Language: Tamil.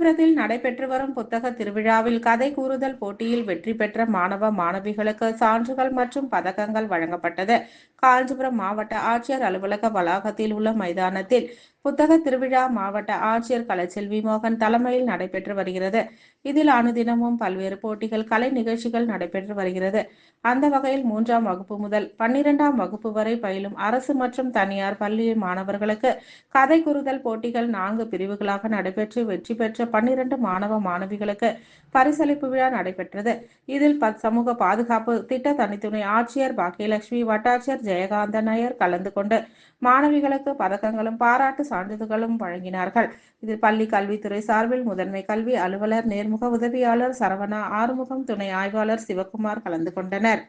காஞ்சிபுரத்தில் நடைபெற்று வரும் புத்தக திருவிழாவில் கதை கூறுதல் போட்டியில் வெற்றி பெற்ற மாணவ மாணவிகளுக்கு சான்றுகள் மற்றும் பதக்கங்கள் வழங்கப்பட்டது. காஞ்சிபுரம் மாவட்ட ஆட்சியர் அலுவலக வளாகத்தில் உள்ள மைதானத்தில் புத்தக திருவிழா மாவட்ட ஆட்சியர் கலைச்செல்வி மோகன் தலைமையில் நடைபெற்று வருகிறது. இதில் அனுதினமும் பல்வேறு போட்டிகள், கலை நிகழ்ச்சிகள் நடைபெற்று வருகிறது. அந்த வகையில் 3ஆம் வகுப்பு முதல் 12ஆம் வகுப்பு வரை பயிலும் அரசு மற்றும் தனியார் பள்ளி மாணவர்களுக்கு கதை கூறுதல் போட்டிகள் 4 பிரிவுகளாக நடைபெற்று வெற்றி பெற்ற 12 மாணவ மாணவிகளுக்கு பரிசளிப்பு விழா நடைபெற்றது. இதில் சமூக பாதுகாப்பு திட்ட தனித்துணை ஆட்சியர் பாக்கியலட்சுமி, வட்டாட்சியர் ஜெயகாந்த நாயர் கலந்து கொண்டு மாணவிகளுக்கு பதக்கங்களும் பாராட்டு சான்றிதழ்களும் வழங்கினார்கள். இதில் பள்ளி கல்வித்துறை சார்பில் முதன்மை கல்வி அலுவலர், நேர்முக உதவியாளர் சரவணா, ஆறுமுகம், துணை ஆய்வாளர் சிவக்குமார் கலந்து கொண்டனர்.